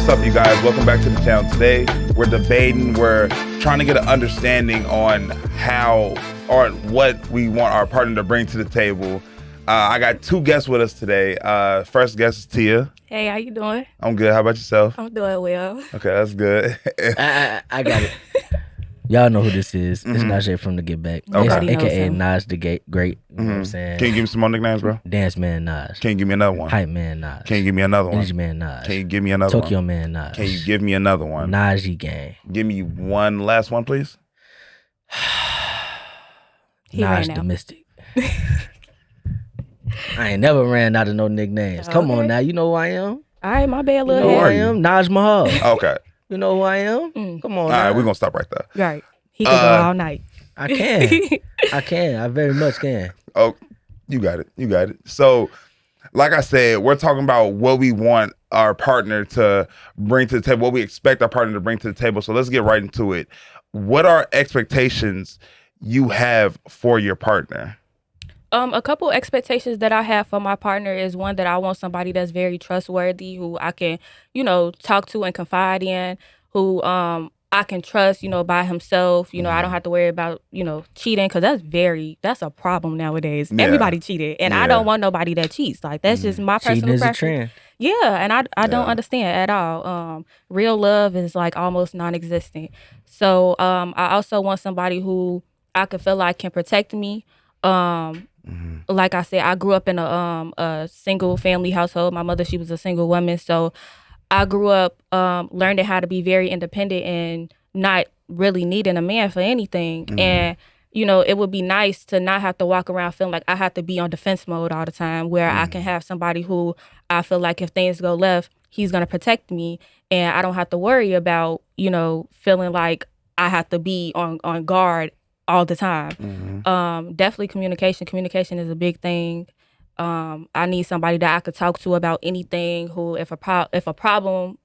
What's up, you guys? Welcome back to the channel. Today, we're debating, we're trying to get an understanding on how or what we want our partner to bring to the table. I got two guests with us today. First guest is Tia. Hey, how you doing? I'm good. How about yourself? I'm doing well. Okay, that's good. I got it. Y'all know who this is. It's Mhm. Najee from the Get Back. Nobody knows AKA him. Nas the Great. You know what I'm Mhm. saying? Can you give me some more nicknames, bro? Dance Man Nas. Can you give me another one? Hype Man Nas. Can you give me another one? Energy Man Nas. Can you give me another Tokyo one? Man Nas. Can you give me another one? Najee Gang. Give me one last one, please. He Nas ran the out. Mystic. I ain't never ran out of no nicknames. Come on Okay. now, you know who I am. All right, my bad, You little know who are I you? am. Naj Mahal. Okay. You know who I am. Mm. Come All on right, now. we're going to stop right there. Right. He could go all night. I can. I can. I very much can. Oh, you got it. You got it. So, like I said, we're talking about what we want our partner to bring to the table, what we expect our partner to bring to the table. So let's get right into it. What are expectations you have for your partner? A couple expectations that I have for my partner is one that I want somebody that's very trustworthy, who I can, talk to and confide in, who I can trust, by himself. I don't have to worry about, cheating, because that's a problem nowadays. Yeah. Everybody cheated, and I Yeah. don't want nobody that cheats. Like, that's just my Cheating personal is a preference. trend. Yeah, and I don't Yeah. understand at all. Real love is like almost non-existent. So I also want somebody who I could feel like can protect me. Like I said, I grew up in a single family household. My mother, she was a single woman, so I grew up learning how to be very independent and not really needing a man for anything. And it would be nice to not have to walk around feeling like I have to be on defense mode all the time, where I can have somebody who I feel like if things go left, he's gonna protect me, and I don't have to worry about feeling like I have to be on guard all the time. Definitely communication. Communication is a big thing. I need somebody that I could talk to about anything. Who, if a problem,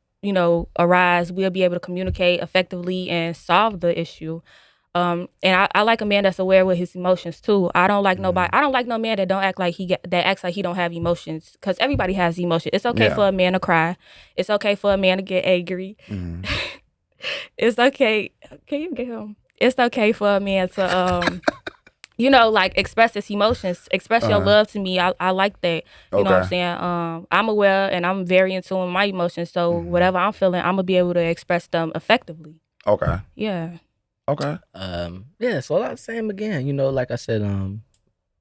arise, we'll be able to communicate effectively and solve the issue. And I like a man that's aware with his emotions too. I don't like nobody. I don't like no man that don't act like that acts like he don't have emotions. Because everybody has emotions. It's okay Yeah. for a man to cry. It's okay for a man to get angry. It's okay. Can you get him? It's okay for a man to like express his emotions, express your love to me. I like that. You know what I'm saying? I'm aware and I'm very in tune with my emotions. So whatever I'm feeling, I'm gonna be able to express them effectively. Okay. Yeah. Okay. Yeah, so like same again, like I said,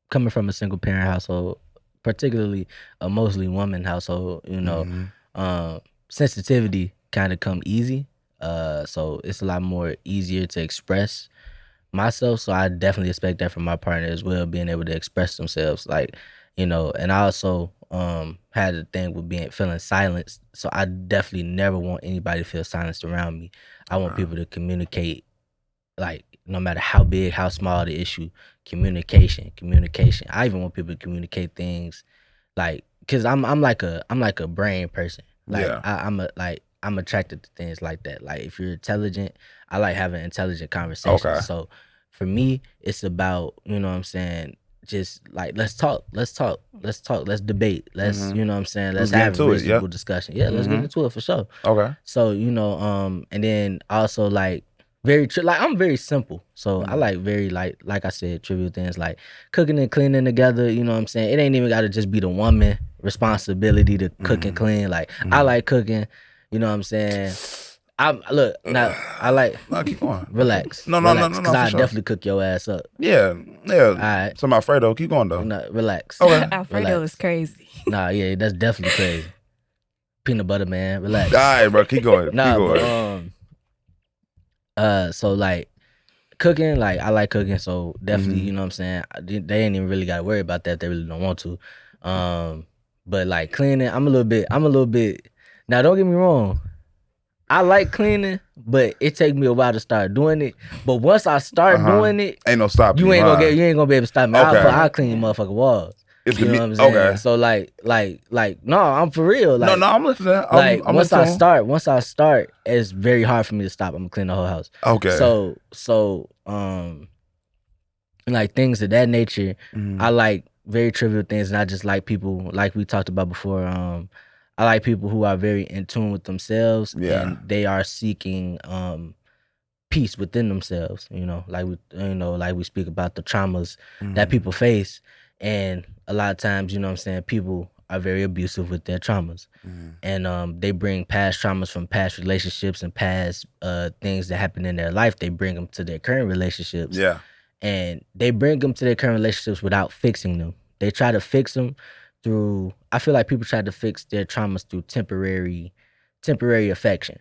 coming from a single parent household, particularly a mostly woman household, sensitivity kind of come easy. So it's a lot more easier to express myself. So I definitely expect that from my partner as well, being able to express themselves. Like, and I also had a thing with feeling silenced. So I definitely never want anybody to feel silenced around me. I want people to communicate, like no matter how big, how small the issue, communication. I even want people to communicate things, like, cause I'm like a brain person. Like Yeah. I'm attracted to things like that. Like if you're intelligent, I like having intelligent conversations. Okay. So for me, it's about, you know what I'm saying, just like let's talk, let's debate, let's you know what I'm saying, let's get have into a it, reasonable yeah. discussion. Yeah, let's get into it for sure. Okay. So, and then also like like I'm very simple. So I like very like I said, trivial things like cooking and cleaning together, you know what I'm saying? It ain't even gotta just be the woman responsibility to cook and clean. Like I like cooking, you know what I'm saying? I like No, keep going. relax. No, Relax, no, cause for I sure. definitely cook your ass up. Yeah. Alright. So I'm Alfredo. Keep going though. Relax. Okay. Alfredo Relax. is crazy. Nah, yeah, that's definitely crazy. Peanut butter, man. Relax. All right, bro. Keep going. Nah, keep going. but so like cooking, like I like cooking, so definitely, you know what I'm saying, they ain't even really gotta worry about that if they really don't want to. But like cleaning, I'm a little bit. Now don't get me wrong, I like cleaning, but it take me a while to start doing it. But once I start doing it, Ain't no stopping. you ain't gonna be able to stop me. Okay. I'll clean your motherfucking walls. It's You know what I'm saying? okay. So like, no, I'm for real. Like, No, I'm listening. like I'm once listening. I start, it's very hard for me to stop. I'm gonna clean the whole house. Okay. So like things of that nature, I like very trivial things, and I just like people, like we talked about before. I like people who are very in tune with themselves Yeah. and they are seeking peace within themselves. Like we speak about the traumas that people face, and a lot of times, you know what I'm saying, people are very abusive with their traumas. And they bring past traumas from past relationships and past things that happened in their life. They bring them to their current relationships, Yeah. and they bring them to their current relationships without fixing them. They try to fix them through. I feel like people try to fix their traumas through temporary affection,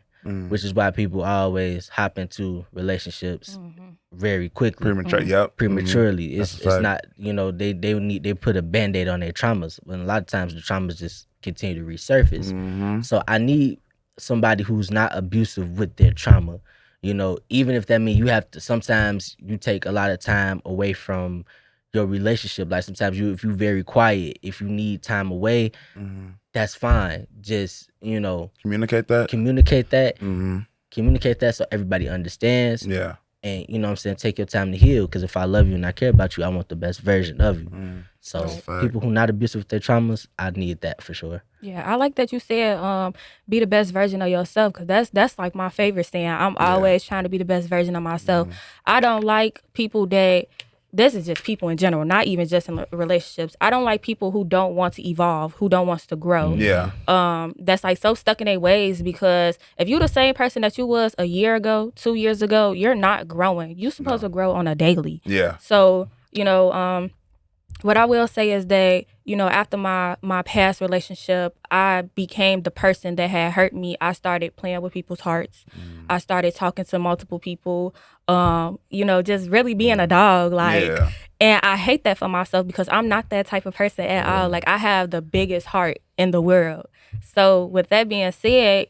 which is why people always hop into relationships very quickly, Premature. Yep. prematurely. That's a It's fact. not, they put a band-aid on their traumas when a lot of times the traumas just continue to resurface. So I need somebody who's not abusive with their trauma. Even if that means you have to, sometimes you take a lot of time away from your relationship. Like sometimes if you very quiet, if you need time away, that's fine. Just, Communicate that. communicate that. Mm-hmm. Communicate that so everybody understands. Yeah. And you know what I'm saying, take your time to heal, because if I love you and I care about you, I want the best version of you. So That's a fact. people who not abusive with their traumas, I need that for sure. Yeah, I like that you said be the best version of yourself, because that's like my favorite saying. I'm always trying to be the best version of myself. I don't like people that, this is just people in general, not even just in relationships. I don't like people who don't want to evolve, who don't want to grow. Yeah. That's like so stuck in their ways, because if you're the same person that you was a year ago, 2 years ago, you're not growing. You're supposed to grow on a daily. Yeah. So, what I will say is that, after my past relationship, I became the person that had hurt me. I started playing with people's hearts. I started talking to multiple people, just really being a dog. Yeah. And I hate that for myself, because I'm not that type of person at all. Like, I have the biggest heart in the world. So with that being said,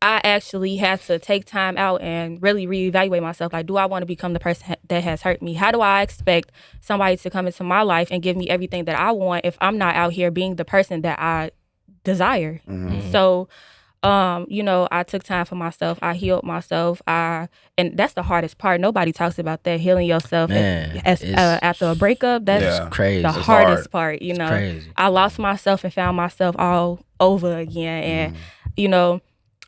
I actually had to take time out and really reevaluate myself. Like, do I want to become the person that has hurt me? How do I expect somebody to come into my life and give me everything that I want if I'm not out here being the person that I desire? So, I took time for myself. I healed myself. And that's the hardest part. Nobody talks about that, healing yourself. Man, After a breakup. That's Yeah. Crazy. the It's hardest hard. part. crazy. I lost myself and found myself all over again. And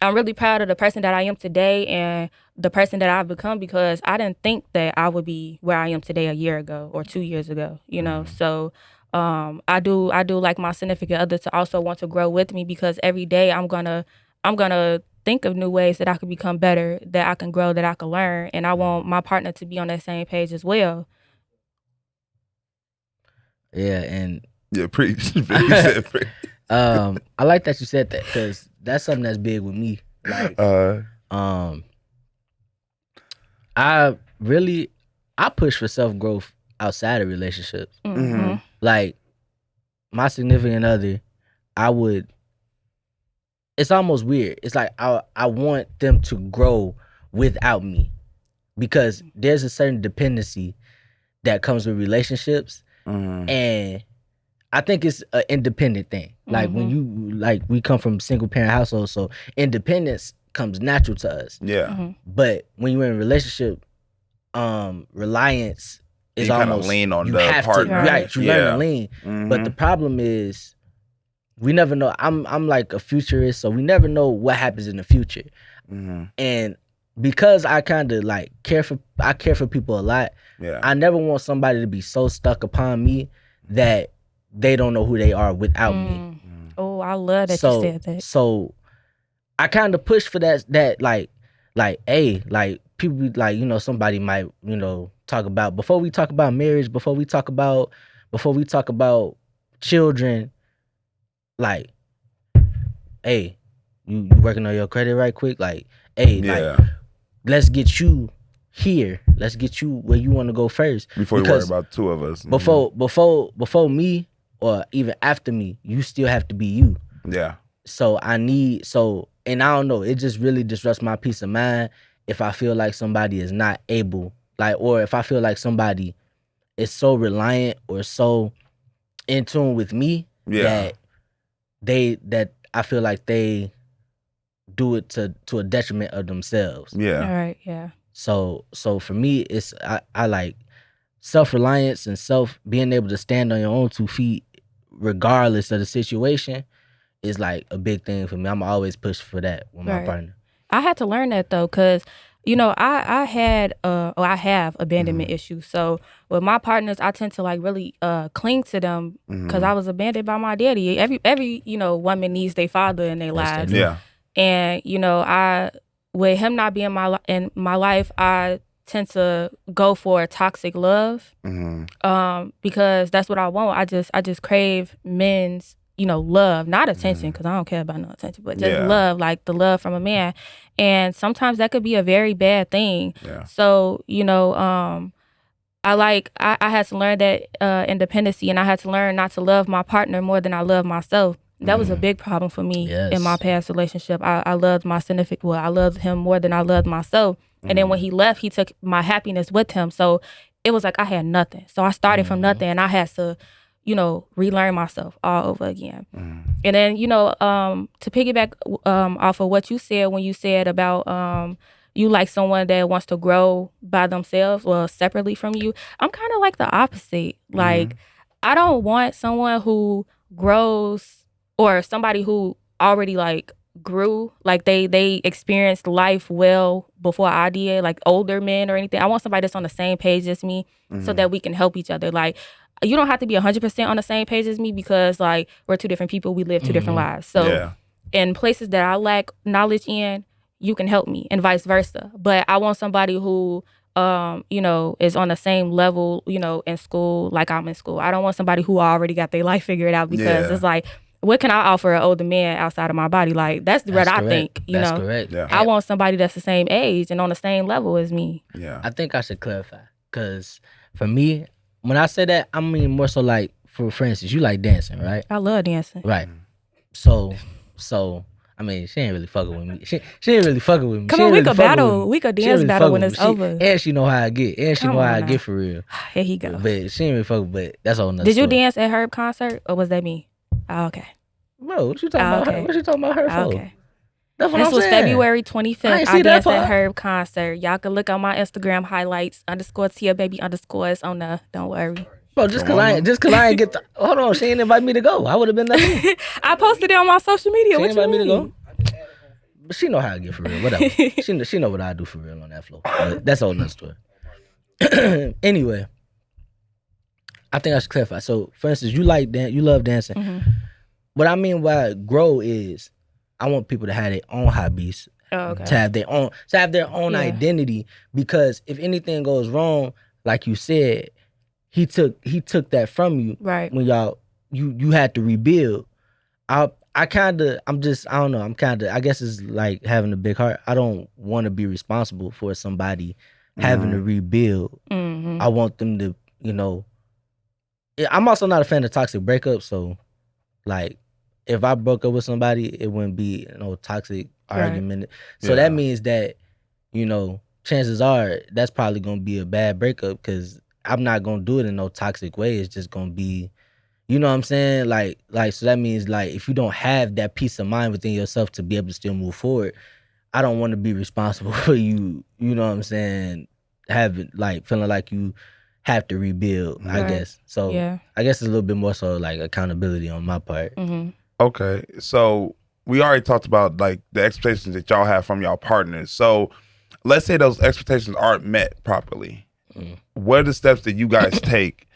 I'm really proud of the person that I am today and the person that I've become, because I didn't think that I would be where I am today a year ago or 2 years ago, So I do like my significant other to also want to grow with me, because every day I'm gonna think of new ways that I can become better, that I can grow, that I can learn, and I want my partner to be on that same page as well. Yeah, and Yeah. Preach. You said preach. I like that you said that, because that's something that's big with me. Like, I push for self-growth outside of relationships. Like, my significant other, it's almost weird. It's like I want them to grow without me, because there's a certain dependency that comes with relationships, and I think it's an independent thing. Like, when we come from single parent households, so independence comes natural to us. Yeah. But when you're in a relationship, reliance is You kinda almost lean on you the have partner. to, right? You learn Yeah. to lean, but the problem is we never know. I'm like a futurist, so we never know what happens in the future. And because I kind of like care for people a lot, Yeah. I never want somebody to be so stuck upon me that they don't know who they are without me. Oh, I love that you said that. So I kind of push for that hey, like people be like, somebody might, talk about, before we talk about marriage, before we talk about children, like, hey, you working on your credit right quick? Like, hey, like, let's get you here. Let's get you where you want to go first. Before you worry about two of us. Before me, or even after me, you still have to be you. Yeah. So and I don't know, it just really disrupts my peace of mind if I feel like somebody is not able, like, or if I feel like somebody is so reliant or so in tune with me that I feel like they do it to a detriment of themselves. Yeah. All right. Yeah. So for me, it's I like self-reliance and being able to stand on your own 2 feet regardless of the situation is like a big thing for me. I'm always push for that with my Right. partner. I had to learn that though, because I had I have abandonment issues. So with my partners, I tend to like really cling to them because I was abandoned by my daddy. Every woman needs their father in their Yes, they lives, do. Yeah. and I with him not being in my life, I tend to go for toxic love. Because that's what I want. I just crave men's, love, not attention, because I don't care about no attention, but just Yeah. love, like the love from a man. And sometimes that could be a very bad thing. Yeah. So, I had to learn that independency, and I had to learn not to love my partner more than I love myself. That was a big problem for me in my Yes. past relationship. I loved my significant, I loved him more than I loved myself. And then when he left, he took my happiness with him. So it was like I had nothing. So I started from nothing, and I had to, relearn myself all over again. And then, to piggyback off of what you said when you said about you like someone that wants to grow by themselves or separately from you, I'm kind of like the opposite. Like, I don't want someone who grows or somebody who already like grew, like they experienced life well before I did, like older men or anything. I want somebody that's on the same page as me so that we can help each other. Like, you don't have to be 100% on the same page as me because like we're two different people. We live two different lives. So Yeah. in places that I lack knowledge in, you can help me and vice versa. But I want somebody who is on the same level, in school, like I'm in school. I don't want somebody who already got their life figured out because Yeah. it's like, what can I offer an older man outside of my body? Like that's what I correct. think, That's correct. Yeah. I want somebody that's the same age and on the same level as me. Yeah. I think I should clarify because for me, when I say that, I mean more so like, for instance, you like dancing, right? I love dancing. Right. So I mean, she ain't really fucking with me. She ain't really fucking with me. Come She on, ain't we really could fucking battle. with me. We could She ain't dance really battle fucking when with it's me. over. And she know how I get. And she Come know how on I now. get for real. Here he go. But she ain't really fucking. But that's all. Did you dance at Herb concert or was that me? Oh, okay. Bro, what you talking about? Okay. Her? What you talking about her for? Okay. That's what This I'm was saying. February I 25th. ain't I see that danced at part. Herb concert. Y'all can look on my Instagram highlights _Tia baby _ on the. Don't worry. Bro, just Come cause on, I ain't get the, hold on, she ain't invite me to go. I would have been there too. I posted it on my social media. She What ain't you invite me to mean? go. But she know how I get for real. Whatever. she know what I do for real on that floor. But that's a whole nother story. Anyway, I think I should clarify. So, for instance, you love dancing. Mhm. What I mean by grow is, I want people to have their own hobbies, Oh, okay. to have their own Yeah. identity. Because if anything goes wrong, like you said, he took that from you Right. when you had to rebuild. I don't know. I guess it's like having a big heart. I don't want to be responsible for somebody having to rebuild. Mm-hmm. I want them to, I'm also not a fan of toxic breakups. So, like, if I broke up with somebody, it wouldn't be no toxic Right. argument. So Yeah. that means that, chances are that's probably gonna be a bad breakup because I'm not gonna do it in no toxic way. It's just gonna be, you know what I'm saying? Like, so that means like if you don't have that peace of mind within yourself to be able to still move forward, I don't want to be responsible for you. You know what I'm saying? Having like feeling like you have to rebuild. I Right. guess so. Yeah. I guess it's a little bit more so like accountability on my part. Mm-hmm. Okay. So we already talked about like the expectations that y'all have from y'all partners. So let's say those expectations aren't met properly. What are the steps that you guys take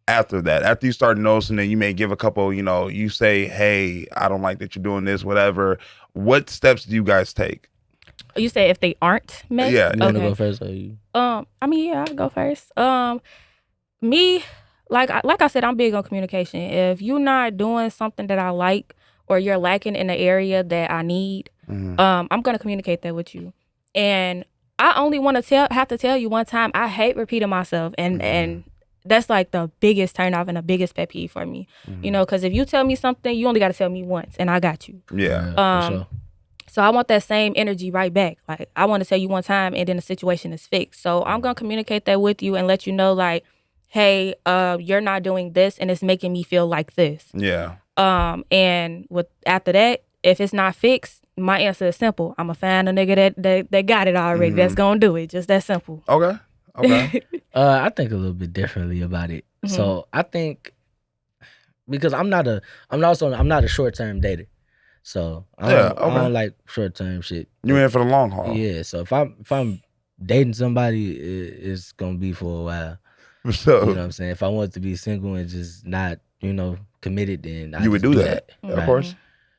after that? After you start noticing that you may give a couple, you say, hey, I don't like that you're doing this, whatever. What steps do you guys take? You say if they aren't met? Yeah. You want to Okay. go first? Or you? I mean, yeah, I'll go first. Me, like I said, I'm big on communication. If you're not doing something that I like or you're lacking in the area that I need, I'm gonna communicate that with you. And I only want to have to tell you one time. I hate repeating myself, and that's like the biggest turnoff and the biggest pet peeve for me. Because if you tell me something, you only got to tell me once, and I got you. Yeah. For sure. So I want that same energy right back. Like, I want to tell you one time and then the situation is fixed. So I'm going to communicate that with you and let you know, like, hey, you're not doing this and it's making me feel like this. Yeah. And after that, if it's not fixed, my answer is simple. I'm going to find a nigga that got it already. That's going to do it. Just that simple. Okay. I think a little bit differently about it. So I think because I'm not a short-term dater. So Yeah, I okay. don't like short term shit. You in for the long haul. Yeah, so if I'm dating somebody, it's gonna be for a while. For sure. You know what I'm saying? If I want to be single and just not, committed, then I You would just do that. Mhm. Of course.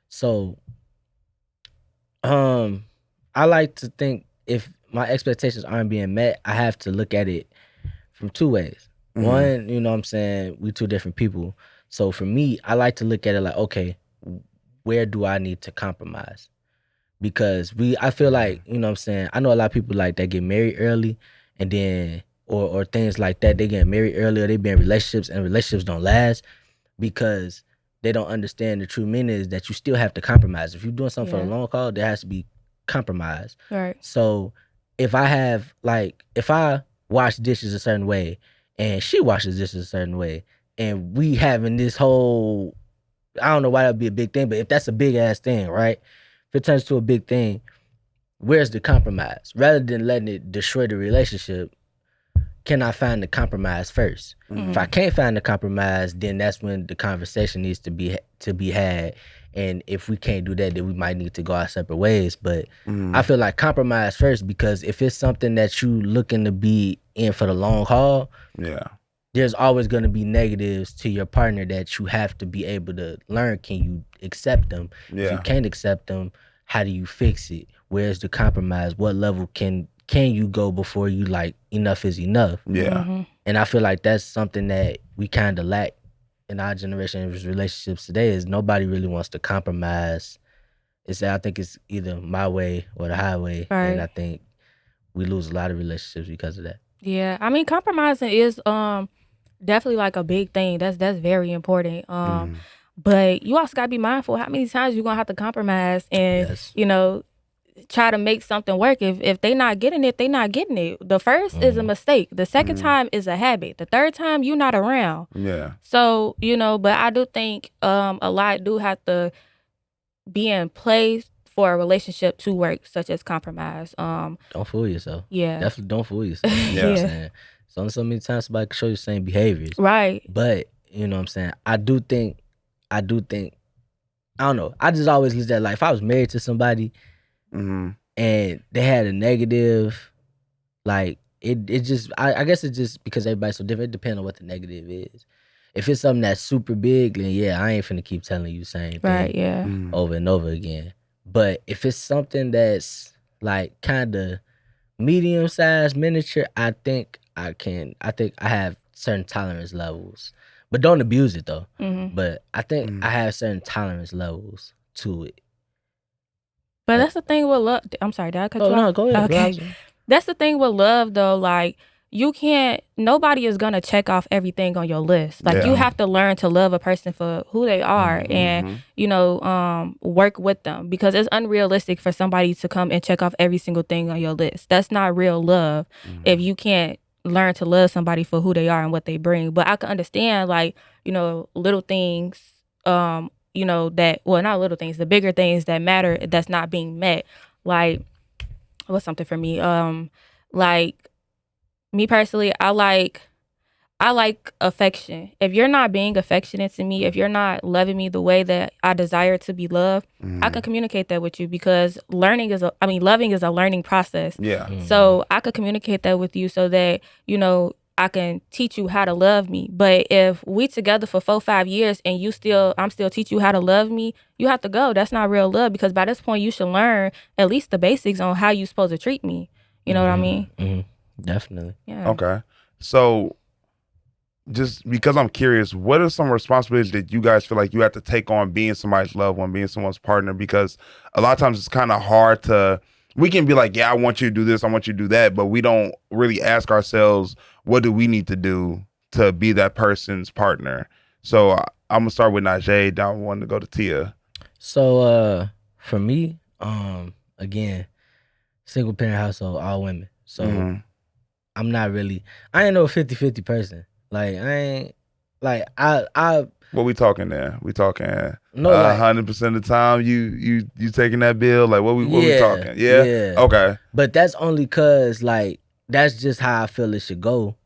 So, I like to think if my expectations aren't being met, I have to look at it from two ways. Mhm. One, you know what I'm saying, we two different people. So for me, I like to look at it like, okay, where do I need to compromise? Because I feel like, you know what I'm saying, I know a lot of people like that get married early and then or things like that. They get married early or they be in relationships and relationships don't last because they don't understand the true meaning is that you still have to compromise. If you're doing something for Yeah. the long haul, there has to be compromise. Right. So if I wash dishes a certain way and she washes dishes a certain way and we having this whole, I don't know why that'd be a big thing, but if that's a big ass thing, right? If it turns to a big thing, where's the compromise? Rather than letting it destroy the relationship, can I find the compromise first? If I can't find the compromise, then that's when the conversation needs to be had. And if we can't do that, then we might need to go our separate ways. But I feel like compromise first, because if it's something that you looking to be in for the long haul, Yeah. there's always going to be negatives to your partner that you have to be able to learn. Can you accept them? If you Yeah. can't accept them, how do you fix it? Where's the compromise? What level can you go before you like enough is enough? Yeah. Mhm. And I feel like that's something that we kind of lack in our generation of relationships today, is nobody really wants to compromise. I think it's either my way or the highway. And I Right. think we lose a lot of relationships because of that. Yeah. I mean, compromising is definitely like a big thing. That's very important. But you also gotta be mindful how many times you're gonna have to compromise and Yes. try to make something work. If they not getting it, they not getting it. The first is a mistake. The second time is a habit. The third time you not around. Yeah. So, but I do think a lot do have to be in place for a relationship to work, such as compromise. Don't fool yourself. Yeah. Definitely don't fool yourself. You know what I'm Yeah. saying? It's only so many times somebody can show you the same behaviors. Right. But, you know what I'm saying? I do think, I don't know. I just always look at, like, if I was married to somebody and they had a negative, like, it just, I guess it's just because everybody's so different. It depends on what the negative is. If it's something that's super big, then yeah, I ain't finna keep telling you the same thing Right. Yeah. over and over again. But if it's something that's like kind of medium sized miniature, I think I have certain tolerance levels. But don't abuse it though. But I think I have certain tolerance levels to it. But that's the thing with love. I'm sorry, did I cut you Oh no, off? go ahead. Okay. That's the thing with love though. Like, nobody is gonna check off everything on your list. Like, you Yeah. have to learn to love a person for who they are and, work with them, because it's unrealistic for somebody to come and check off every single thing on your list. That's not real love if you can't learn to love somebody for who they are and what they bring. But I can understand, like, little things, not little things, the bigger things that matter that's not being met. Like, what's something for me? Like, me personally, I like affection. If you're not being affectionate to me, if you're not loving me the way that I desire to be loved, I can communicate that with you, because loving is a learning process. Yeah. So I could communicate that with you so that, I can teach you how to love me. But if we together for 4-5 years and I'm still teach you how to love me, you have to go. That's not real love, because by this point you should learn at least the basics on how you supposed to treat me. You know what I mean? Definitely. Yeah. Okay. So just because I'm curious, what are some responsibilities that you guys feel like you have to take on being somebody's loved one, being someone's partner? Because a lot of times it's kind of hard we can be like, yeah, I want you to do this, I want you to do that, but we don't really ask ourselves, what do we need to do to be that person's partner? So I'm gonna start with Najee, down one to go to Tia. So for me, again, single parent household, all women. So I'm not really, I ain't no 50-50 person. Like, I ain't, like, I What we talking there? We talking no, like, 100% of the time you taking that bill? Like what we talking? Yeah? Yeah. Okay. But that's only cause, like, that's just how I feel it should go.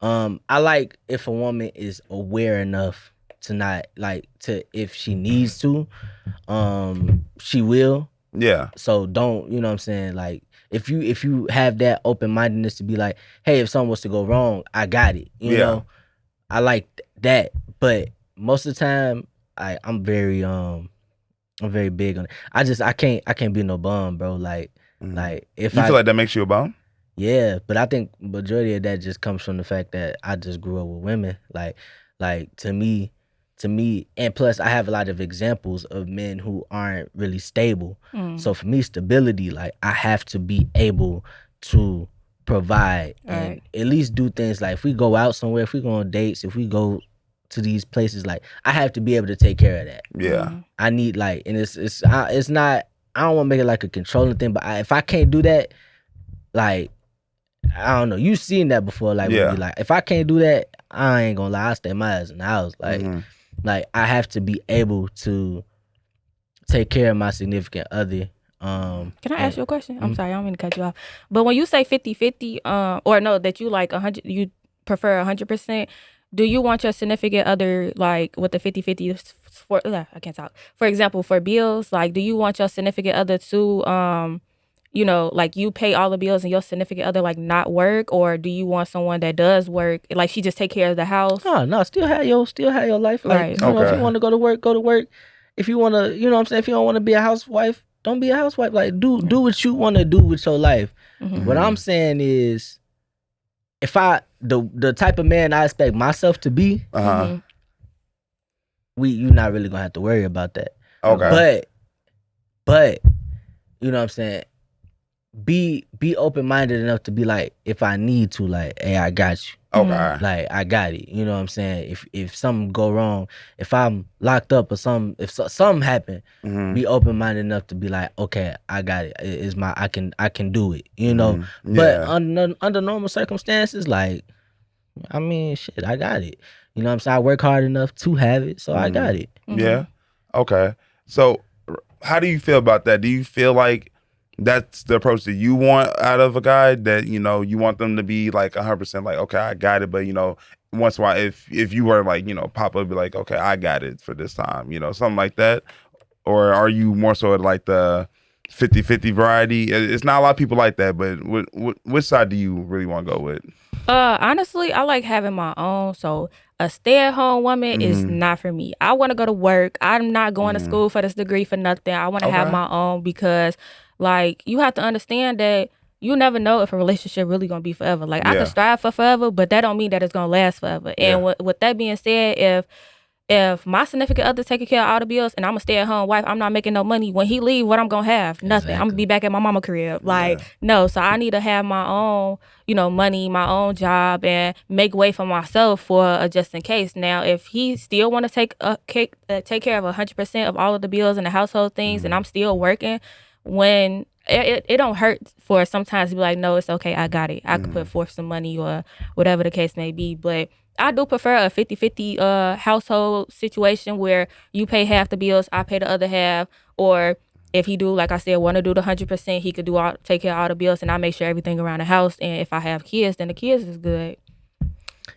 I like if a woman is aware enough to not like to if she needs to, she will. Yeah. So don't, you know what I'm saying? Like if you have that open mindedness to be like, hey, if something was to go wrong, I got it. You know, I like that. But most of the time, I'm very big on it. I can't be no bum, bro. Like if you feel like that makes you a bum? Yeah, but I think majority of that just comes from the fact that I just grew up with women. Like to me, and plus I have a lot of examples of men who aren't really stable. So for me, stability, like I have to be able to provide and at least do things like if we go out somewhere, if we go on dates, if we go to these places, like I have to be able to take care of that. Yeah. I need like, and it's not. I don't want to make it like a controlling thing, but if I can't do that, like. I don't know. You seen that before, like when you like, if I can't do that, I ain't gonna lie. I stay my ass in the house. Like I have to be able to take care of my significant other. Can I ask you a question? I'm sorry, I don't mean to cut you off. But when you say 50-50, or no, that you like 100, you prefer 100%. Do you want your significant other like with the 50-50 for? I can't talk. For example, for bills, like, do you want your significant other to you know, like you pay all the bills and your significant other like not work, or do you want someone that does work, like she just take care of the house? No, still have your life. Like, you know, if you want to go to work, go to work. If you want to, you know what I'm saying, if you don't want to be a housewife, don't be a housewife. Like do what you want to do with your life. What I'm saying is, if the type of man I expect myself to be, you're not really gonna have to worry about that. Okay. But you know what I'm saying, be open-minded enough to be like, if I need to, like, hey, I got you. Okay. Like, I got it. You know what I'm saying? If something go wrong, if I'm locked up or if something happen, be open-minded enough to be like, okay, I got it. It's I can do it. You know? But under normal circumstances, like, I mean, shit, I got it. You know what I'm saying? I work hard enough to have it, so I got it. Yeah. Okay. So how do you feel about that? Do you feel like that's the approach that you want out of a guy, that, you know, you want them to be like 100% like, okay, I got it, but, you know, once in a while, if you were like, you know, pop up, be like, okay, I got it for this time, you know, something like that? Or are you more so like the 50-50 variety? It's not a lot of people like that, but which side do you really want to go with? Honestly, I like having my own. So a stay-at-home woman is not for me. I want to go to work. I'm not going to school for this degree for nothing. I want to have my own, because like you have to understand that you never know if a relationship really gonna be forever. Like I could strive for forever, but that don't mean that it's gonna last forever. And with that being said, if my significant other taking care of all the bills and I'm a stay-at-home wife, I'm not making no money. When he leave, what I'm gonna have? Nothing. I'm gonna be back at my mama crib. Like, no. So I need to have my own, you know, money, my own job, and make way for myself for a just in case. Now, if he still want to take care of 100% of all of the bills and the household things, and I'm still working, when it don't hurt for sometimes to be like, no, it's okay, I got it. I could put forth some money or whatever the case may be, but I do prefer a 50-50 household situation where you pay half the bills, I pay the other half. Or if he do, like I said, want to do the 100%, he could take care of all the bills, and I make sure everything around the house. And if I have kids, then the kids is good.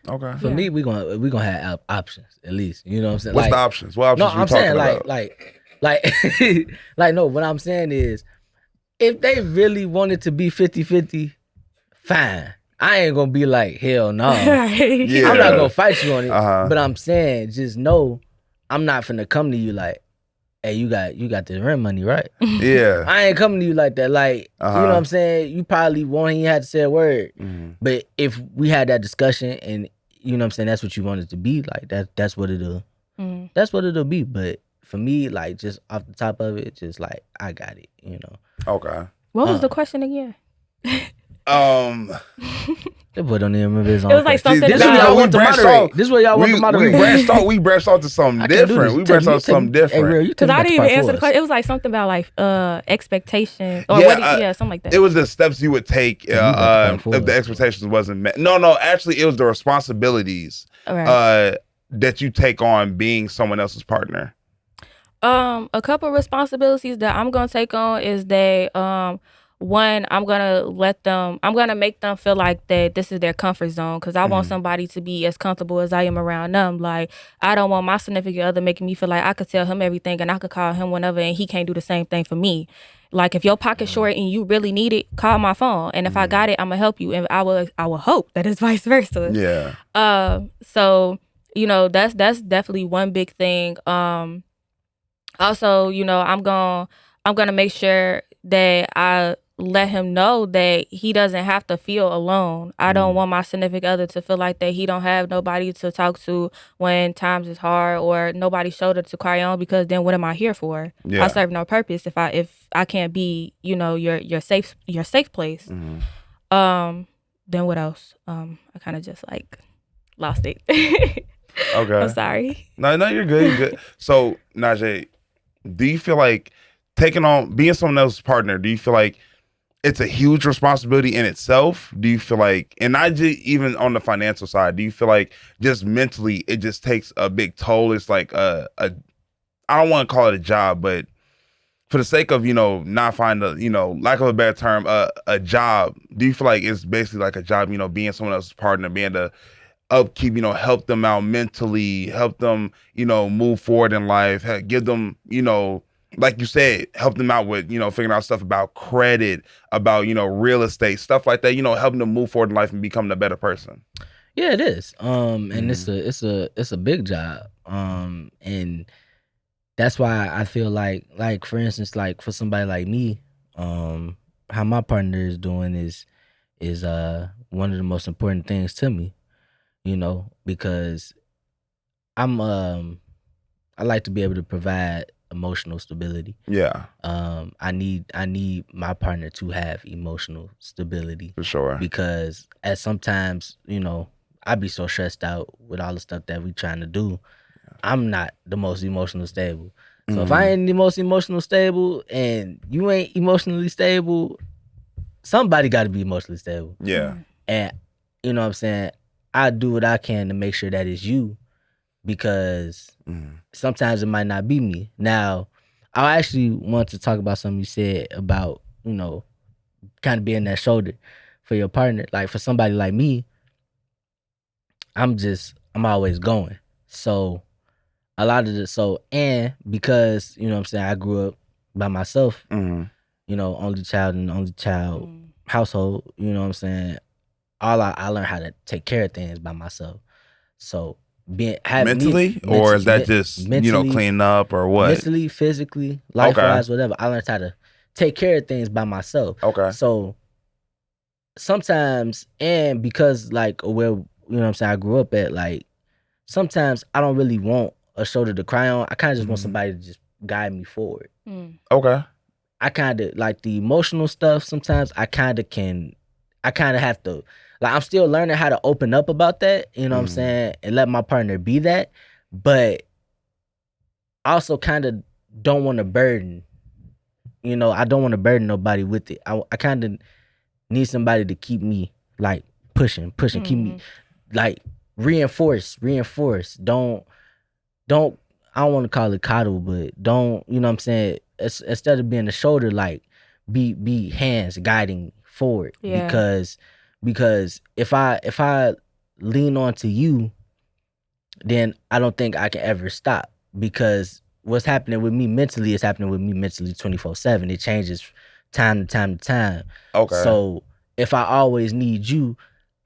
Okay. For me, we gonna have options at least. You know what I'm saying? What's the options? What options? No, I'm saying like no. What I'm saying is, if they really wanted to be 50-50, fine. I ain't gonna be like, hell no. I'm not gonna fight you on it. But I'm saying, just know, I'm not finna come to you like, hey, you got this rent money, right? Yeah. I ain't coming to you like that. Like, you know what I'm saying? You probably won't even have to say a word. But if we had that discussion and, you know what I'm saying, that's what you want it to be, like, that's what it'll be. But for me, like, just off the top of it, just like, I got it, you know. Okay. What was the question again? That boy don't even remember his own. It was like something. This is what y'all want to moderate. This is what y'all want to moderate. We branched off to something different. We branched off to something different. Because I didn't even answer the question. It was like something about like expectations or something like that. It was the steps you would take if the expectations wasn't met. No, actually, it was the responsibilities that you take on being someone else's partner. A couple of responsibilities that I'm gonna take on is that one, I'm gonna make them feel like that this is their comfort zone, because I want somebody to be as comfortable as I am around them. Like, I don't want my significant other making me feel like I could tell him everything and I could call him whenever and he can't do the same thing for me. Like, if your pocket's short and you really need it, call my phone, and if I got it, I'm gonna help you, and I will hope that it's vice versa. Yeah. So that's definitely one big thing. Also, I'm gonna make sure that I let him know that he doesn't have to feel alone. I don't want my significant other to feel like that he don't have nobody to talk to when times is hard, or nobody's shoulder to cry on, because then what am I here for? Yeah. I serve no purpose if I can't be, your safe place. Then what else? I kind of just like lost it. Okay. I'm sorry. No, you're good. You're good. So, Najee, do you feel like being someone else's partner, do you feel like it's a huge responsibility in itself? Do you feel like, and not just even on the financial side, do you feel like just mentally it just takes a big toll? It's like I don't want to call it a job, but for the sake of, not finding lack of a better term, a job, do you feel like it's basically like a job, being someone else's partner, being the upkeep, help them out mentally, help them, move forward in life, give them, like you said, help them out with, figuring out stuff about credit, about, real estate, stuff like that, helping them move forward in life and becoming a better person. Yeah, it is. And it's a big job. And that's why I feel like for instance, like for somebody like me, how my partner is doing is one of the most important things to me, because I like to be able to provide emotional stability. Yeah, I need my partner to have emotional stability, for sure. because at sometimes, I be so stressed out with all the stuff that we trying to do. I'm not the most emotional stable. So if I ain't the most emotional stable and you ain't emotionally stable, somebody got to be emotionally stable. Yeah. And you know what I'm saying? I do what I can to make sure that it's you, because sometimes it might not be me. Now, I actually want to talk about something you said about, kind of being that shoulder for your partner. Like for somebody like me, I'm always going. So a lot of and because, what I'm saying, I grew up by myself, only child in an only child household, what I'm saying, I learned how to take care of things by myself. So mentally, or is that just cleaning up or what? Mentally, physically, life-wise, whatever. I learned how to take care of things by myself. Okay. So sometimes, and because like where what I'm saying, I grew up at, like sometimes I don't really want a shoulder to cry on. I kind of just want somebody to just guide me forward. Okay. I kind of like the emotional stuff. Sometimes I kind of have to, like, I'm still learning how to open up about that, what I'm saying, and let my partner be that. But I also kind of don't want to burden, I don't want to burden nobody with it. I kind of need somebody to keep me like pushing, keep me like reinforce. Don't, I don't want to call it coddle, but don't, what I'm saying, instead of being the shoulder, like be hands guiding forward. Yeah. Because if I lean on to you, then I don't think I can ever stop, because what's happening with me mentally is happening with me mentally 24/7. It changes time to time. Okay. So if I always need you,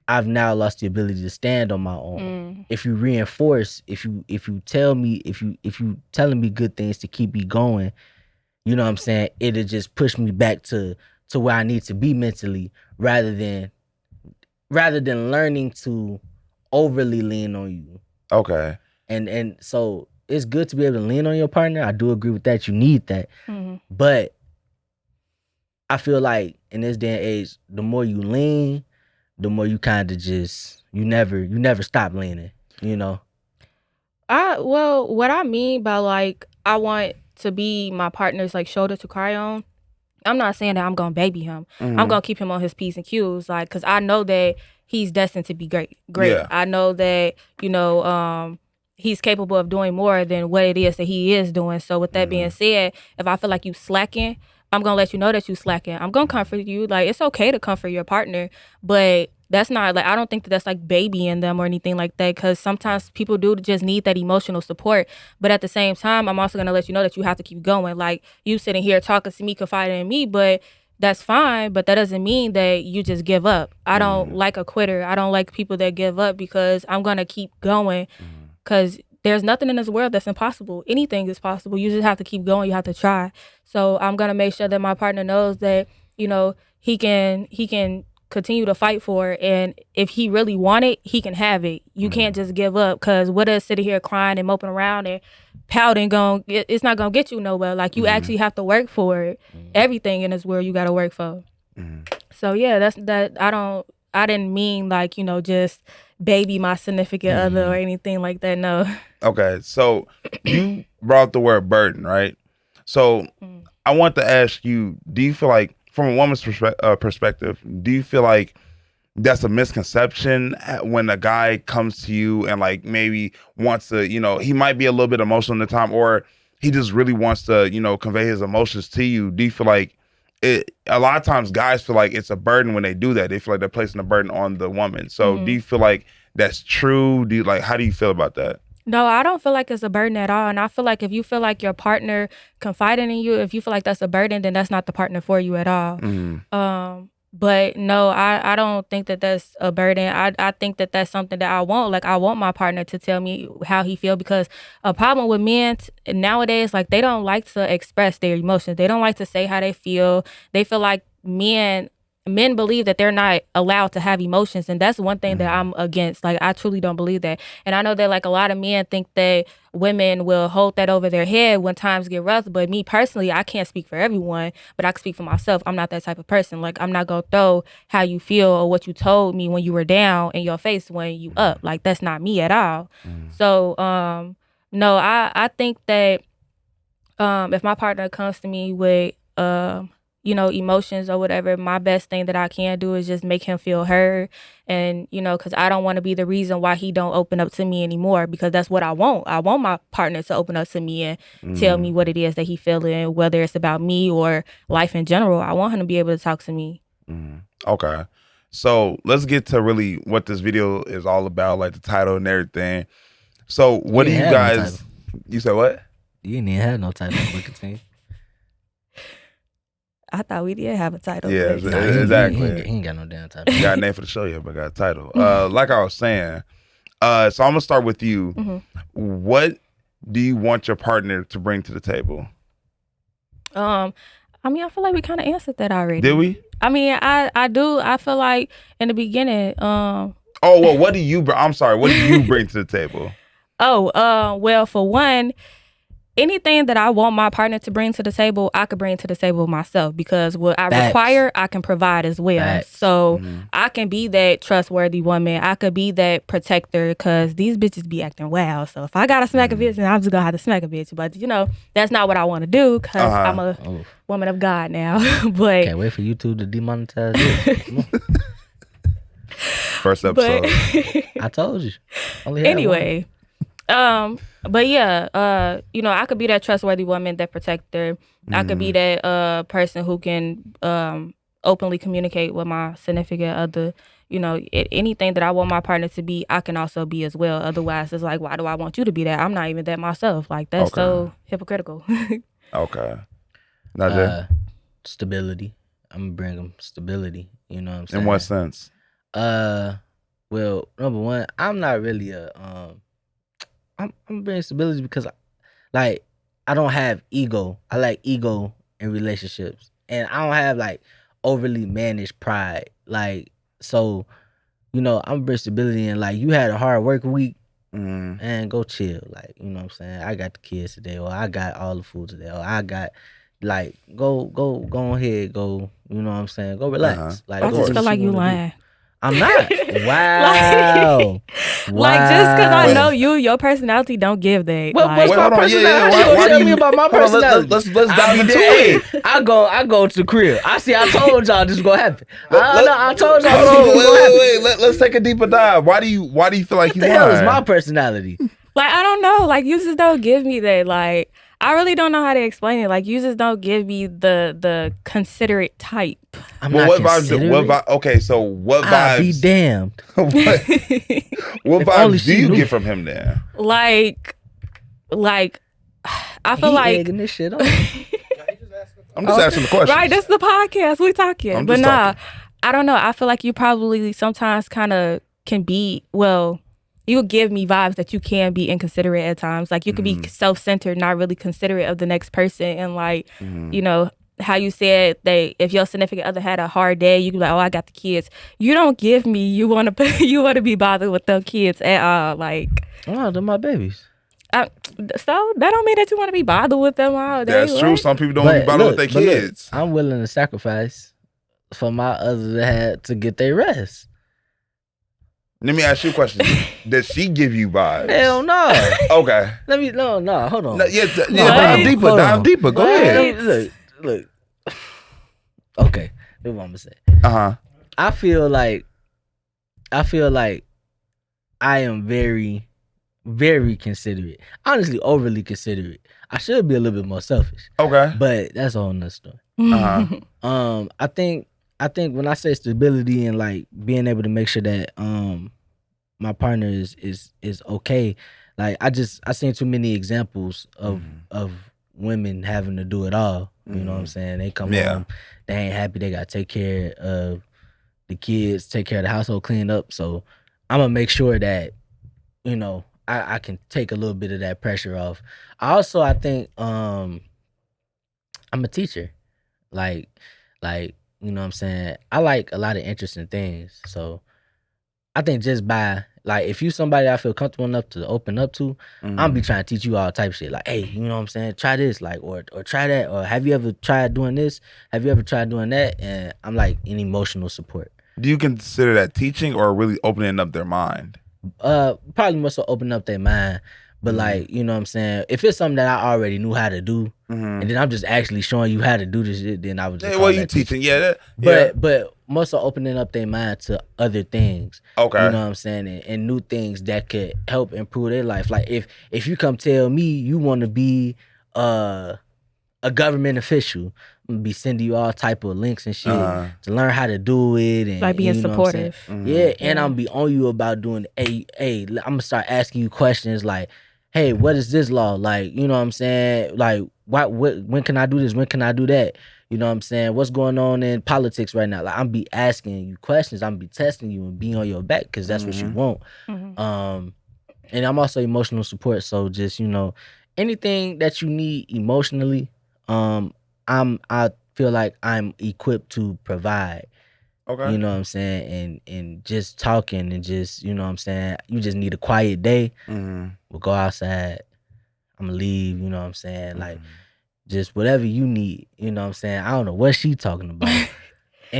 I've now lost the ability to stand on my own. If you reinforce, if you tell me, if you telling me good things to keep me going, what I'm saying, it'll just push me back to where I need to be mentally, rather than learning to overly lean on you. Okay. And so it's good to be able to lean on your partner. I do agree with that. You need that. But I feel like in this day and age, the more you lean, the more you kind of just, you never stop leaning, Well, what I mean by like, I want to be my partner's like shoulder to cry on, I'm not saying that I'm gonna baby him. I'm gonna keep him on his P's and Q's, like, cause I know that he's destined to be great. Yeah. I know that, he's capable of doing more than what it is that he is doing. So with that being said, if I feel like you slacking, I'm gonna let you know that you slacking. I'm gonna comfort you. Like, it's okay to comfort your partner, but that's not like, I don't think that that's like babying them or anything like that, because sometimes people do just need that emotional support. But at the same time, I'm also gonna let you know that you have to keep going. Like, you sitting here talking to me, confiding in me, but that's fine, but that doesn't mean that you just give up. I don't like a quitter. I don't like people that give up, because I'm gonna keep going, because there's nothing in this world that's impossible. Anything is possible. You just have to keep going. You have to try. So I'm gonna make sure that my partner knows that, you know, he can continue to fight for it, and if he really want it, he can have it. You can't just give up, because what is sitting here crying and moping around and pouting it's not gonna get you nowhere. Like, you actually have to work for it. Everything in this world you gotta work for. So yeah, that's that. I didn't mean like, you know, just baby my significant other or anything like that. No. Okay, so you brought the word burden, right? So I want to ask you, do you feel like, from a woman's perspective, do you feel like that's a misconception when a guy comes to you and like maybe wants to, you know, he might be a little bit emotional at the time, or he just really wants to, you know, convey his emotions to you? Do you feel like a lot of times guys feel like it's a burden when they do that? They feel like they're placing a burden on the woman. So do you feel like that's true? How do you feel about that? No, I don't feel like it's a burden at all. And I feel like if you feel like your partner confiding in you, if you feel like that's a burden, then that's not the partner for you at all. But no, I don't think that that's a burden. I think that that's something that I want. Like, I want my partner to tell me how he feel, because a problem with men nowadays, like, they don't like to express their emotions. They don't like to say how they feel. They feel like men believe that they're not allowed to have emotions, and that's one thing that I'm against. Like, I truly don't believe that. And I know that like a lot of men think that women will hold that over their head when times get rough, but me personally, I can't speak for everyone, but I can speak for myself. I'm not that type of person. Like, I'm not gonna throw how you feel or what you told me when you were down in your face when you up. Like, that's not me at all. So no, I think that if my partner comes to me with you know, emotions or whatever, my best thing that I can do is just make him feel heard. And, you know, because I don't want to be the reason why he don't open up to me anymore, because that's what I want. I want my partner to open up to me and tell me what it is that he feeling, whether it's about me or life in general. I want him to be able to talk to me. Okay. So let's get to really what this video is all about, like the title and everything. So what do you guys, you said what? You didn't even have no title. But continue. I thought we did have a title. Yeah, exactly. He ain't got no damn title. Got a name for the show yet, but got a title. Like I was saying, so I'm gonna start with you. What do you want your partner to bring to the table? I mean, I feel like we kind of answered that already. Did we? I mean, I do. I feel like in the beginning. Oh well, what do you? I'm sorry. What do you bring to the table? Well, for one, anything that I want my partner to bring to the table, I could bring to the table myself, because what I require, I can provide as well. So I can be that trustworthy woman. I could be that protector, because these bitches be acting wild. So if I gotta smack a bitch, then I'm just gonna have to smack a bitch. But you know, that's not what I want to do, because I'm a woman of God now. But can't wait for YouTube to demonetize it. First episode. I told you. Anyway. But yeah, you know, I could be that trustworthy woman, that protector. I could be that person who can openly communicate with my significant other. You know, anything that I want my partner to be, I can also be as well. Otherwise, it's like, why do I want you to be that? I'm not even that myself. Like, that's so hypocritical. Okay. Stability. I'm gonna bring them stability. You know what I'm saying? In what sense? Well, number one, I'm not really a I'm bringing stability because, like, I don't have ego. I like ego in relationships, and I don't have like overly managed pride. Like, so, you know, I'm bringing stability, and like, you had a hard work week, and go chill. Like, you know what I'm saying? I got the kids today, or I got all the food today, or I got like go ahead, go. You know what I'm saying? Go relax. Like, I just feel like you lying. I'm not. Wow. Like, just because I know you, your personality don't give that. Well, like, what's my personality? Why tell me about my personality? Let's dive into it. I go to the crib. I told y'all this was gonna happen. I told y'all this was gonna happen. Wait. Let's take a deeper dive. Why do you feel like you What the hell is my personality? Like, I don't know. Like, you just don't give me that. Like, I really don't know how to explain it. Like, you just don't give me the considerate type. I'm Well, not what vibes? considerate. What vibe? Okay, so what I'll be vibes? damned. what If only vibes do she you knew. get from him then? like, I feel He like egging this shit up. I'm just asking the question. right. This is the podcast we talking, I'm but just nah, talking. I don't know. I feel like you probably sometimes kind of can be well. You give me vibes that you can be inconsiderate at times. Like you could be self-centered, not really considerate of the next person, and like you know how you said that if your significant other had a hard day, you could be like, oh, I got the kids. You don't give me you want to you want to be bothered with them kids at all. Like Oh, they're my babies. so that don't mean that you want to be bothered with them all day. That's true. What? Some people don't want to be bothered with their kids. I'm willing to sacrifice for my other to to get their rest. Let me ask you a question. Does she give you vibes? Hell no. Okay. No, hold on. No, yeah, What? dive deeper. Hold Dive on. deeper. Go What? ahead. Look. Okay, this is what I'm gonna say. Uh-huh. I feel like I am very, very considerate. Honestly, overly considerate. I should be a little bit more selfish, Okay. but that's a whole nother story. Uh-huh. I think when I say stability and like being able to make sure that my partner is okay, like I seen too many examples of women having to do it all. You know what I'm saying? They come Yeah. home, they ain't happy, they gotta take care of the kids, take care of the household, clean up. So I'm gonna make sure that, you know, I can take a little bit of that pressure off. I think I'm a teacher. Like, you know what I'm saying? I like a lot of interesting things. So I think just by like if you somebody I feel comfortable enough to open up to, I'm be trying to teach you all type of shit. Like, hey, you know what I'm saying? Try this, like, or try that, or have you ever tried doing this? Have you ever tried doing that? And I'm like an emotional support. Do you consider that teaching or really opening up their mind? Probably more so open up their mind. But like, you know what I'm saying? If it's something that I already knew how to do, and then I'm just actually showing you how to do this shit, then I would just Hey, call well, you that teaching. teaching. Yeah. That, But more so opening up their mind to other things. Okay. You know what I'm saying? And new things that could help improve their life. Like if you come tell me you want to be a government official, I'm gonna be sending you all type of links and shit to learn how to do it and Like being you know what I'm saying? supportive. Yeah, and I'm be on you about doing hey, I'm gonna start asking you questions like, hey, what is this law? Like, you know what I'm saying? Like, what when can I do this? When can I do that? You know what I'm saying? What's going on in politics right now? Like, I'm be asking you questions. I'm be testing you and being on your back because that's what you want. And I'm also emotional support. So just, you know, anything that you need emotionally, I feel like I'm equipped to provide. Okay. You know what I'm saying? And just talking and just, you know what I'm saying? You just need a quiet day. We'll go outside. I'm gonna leave, you know what I'm saying? Like just whatever you need, you know what I'm saying? I don't know what she talking about.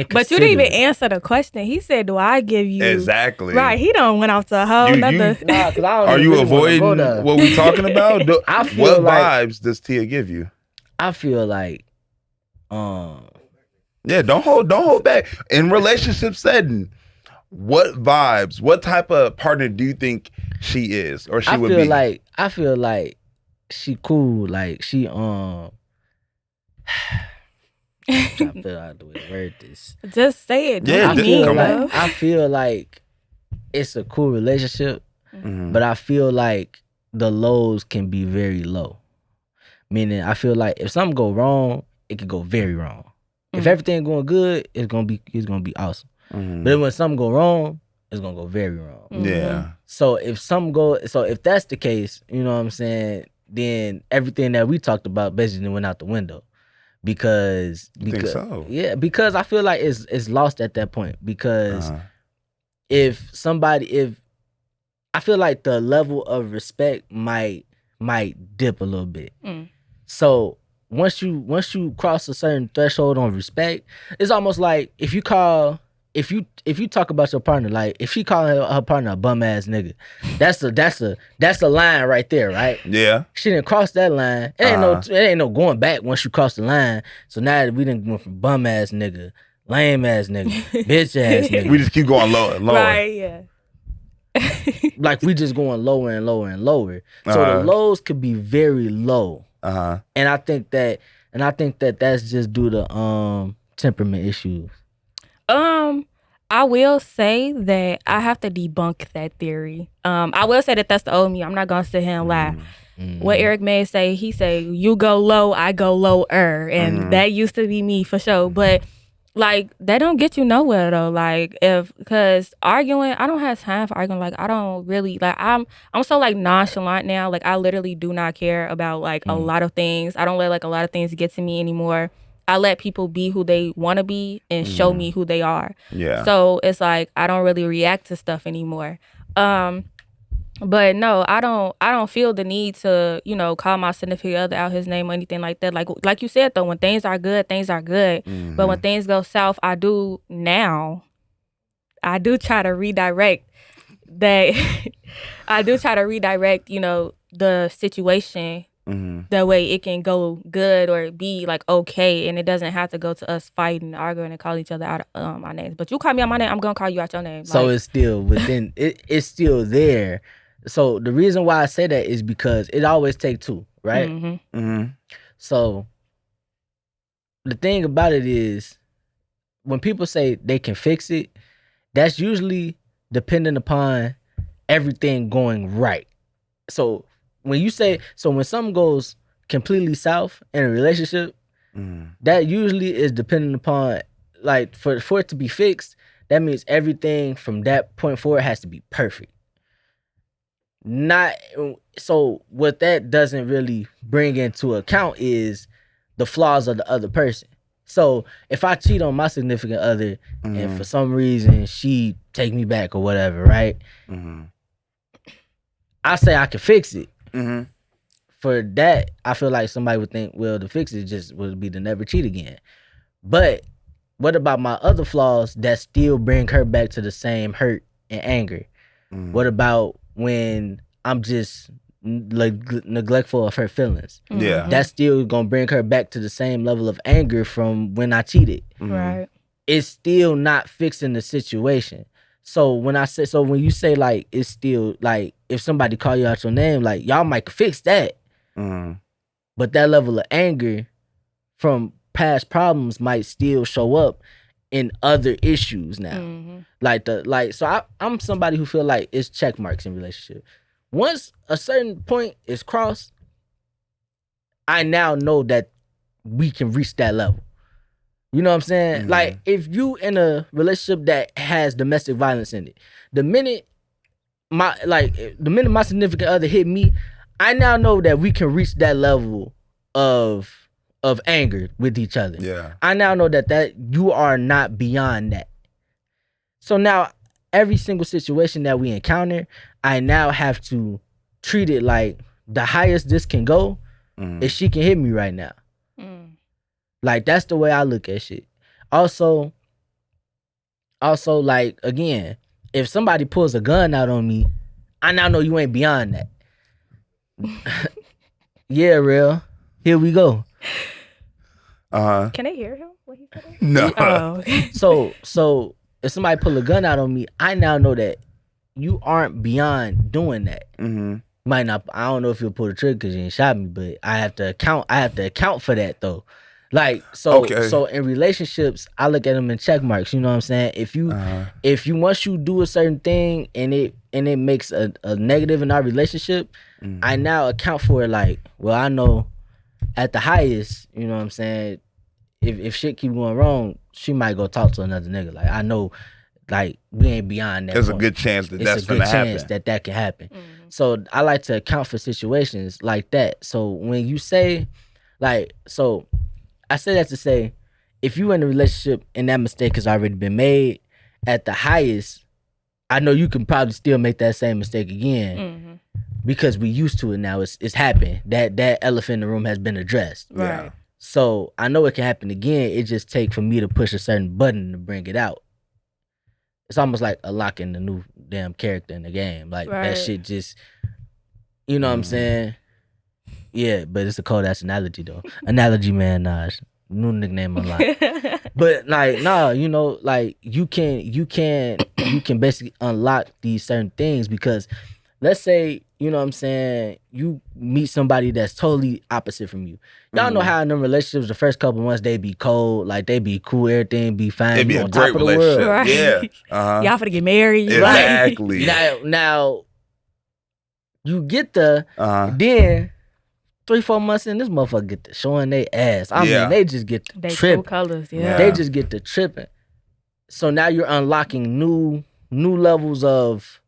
But you didn't even answer the question. He said, "Do I give you Exactly. Right? He don't went off to a whole nother. Nah, 'cause I don't Are you really wanna avoiding go there. what we talking about? I feel What like- vibes does Tia give you? I feel like Yeah, don't hold back. In relationship setting, what vibes, what type of partner do you think she is or she would be? I feel like she cool. Like she I'm trying to figure out the way to word this. Just say it. Yeah, I just mean, come bro. on. I feel like it's a cool relationship, but I feel like the lows can be very low. Meaning, I feel like if something go wrong, it could go very wrong. If everything going good, it's gonna be awesome. But when something go wrong, it's gonna go very wrong. Yeah. So if that's the case, you know what I'm saying, then everything that we talked about basically went out the window. Because think so? Yeah, because I feel like it's lost at that point. Because if I feel like the level of respect might dip a little bit. So once you cross a certain threshold on respect, it's almost like if you talk about your partner, like if she call her partner a bum ass nigga, that's a line right there, right? Yeah. She didn't cross that line. It ain't no going back once you cross the line. So now we didn't go from bum ass nigga, lame ass nigga, bitch ass nigga. We just keep going lower and lower. Right, yeah. Like we just going lower and lower and lower. So the lows could be very low. And I think that that's just due to temperament issues. I will say that I have to debunk that theory. I will say that that's the old me. I'm not gonna sit here and lie. What Eric May say, he say, you go low, I go lower. And that used to be me for sure. But like that don't get you nowhere though. Like because arguing, I don't have time for arguing. Like I don't really like I'm so like nonchalant now. Like I literally do not care about like a lot of things. I don't let like a lot of things get to me anymore. I let people be who they want to be and show me who they are. Yeah. So it's like I don't really react to stuff anymore. But no, I don't feel the need to, call my significant other out his name or anything like that. Like you said though, when things are good, things are good. But when things go south, I do try to redirect that. I do try to redirect, the situation that way it can go good or be like okay, and it doesn't have to go to us fighting, arguing, and calling each other out our names. But you call me out my name, I'm gonna call you out your name. So it's still within it's still there. So the reason why I say that is because it always take two, right? So the thing about it is when people say they can fix it, that's usually dependent upon everything going right. So when something goes completely south in a relationship, that usually is dependent upon, like, for it to be fixed, that means everything from that point forward has to be perfect. So what that doesn't really bring into account is the flaws of the other person. So if I cheat on my significant other and for some reason she take me back or whatever, right? I say I can fix it. For that, I feel like somebody would think, well, to fix it just would be to never cheat again. But what about my other flaws that still bring her back to the same hurt and anger? What about when I'm just neglectful of her feelings? Yeah. That's still gonna bring her back to the same level of anger from when I cheated. Right. It's still not fixing the situation. So when you say like it's still like if somebody call you out your name, like y'all might fix that. But that level of anger from past problems might still show up in other issues now. I'm somebody who feel like it's check marks in relationship. Once a certain point is crossed, I now know that we can reach that level. You know what I'm saying? Like if you in a relationship that has domestic violence in it, the minute my significant other hit me, I now know that we can reach that level of anger with each other. Yeah. I now know that you are not beyond that. So now every single situation that we encounter, I now have to treat it like the highest this can go is she can hit me right now. Like that's the way I look at shit. Also, like again, if somebody pulls a gun out on me, I now know you ain't beyond that. Yeah, real. Here we go. Can they hear him? What he said? No. Oh. So if somebody pull a gun out on me, I now know that you aren't beyond doing that. Might not. I don't know if you'll pull the trigger because you ain't shot me, but I have to account for that though. Like so in relationships, I look at them in check marks. You know what I'm saying? If you once you do a certain thing and it makes a negative in our relationship, I now account for it. Like, well, I know at the highest, you know what I'm saying, if shit keep going wrong, she might go talk to another nigga. Like I know, like we ain't beyond that. There's point. a good chance that it's that's a gonna good happen. chance that can happen. So I like to account for situations like that. So when you say, like, so I say that to say, if you in a relationship and that mistake has already been made, at the highest, I know you can probably still make that same mistake again because we used to it now. It's happened. That elephant in the room has been addressed. Right. So I know it can happen again. It just take for me to push a certain button to bring it out. It's almost like unlocking the new damn character in the game. Like that shit just, you know what I'm saying? Yeah, but it's a cold ass analogy though. Analogy man, Naj. New nickname unlocked. But like, nah, you know, like you can basically unlock these certain things because let's say, you know what I'm saying, you meet somebody that's totally opposite from you. Y'all know how in them relationships, the first couple months they be cold, like they be cool, everything be fine. It'd be you a on great top of the world. relationship. Right. Yeah. Uh-huh. Y'all finna get married. Exactly. Now you get the Uh-huh. then 3-4 months in, this motherfucker get to showing they ass. I Yeah. mean, they just get to They true tripping. colors, Yeah. yeah. They just get to tripping. So now you're unlocking new levels of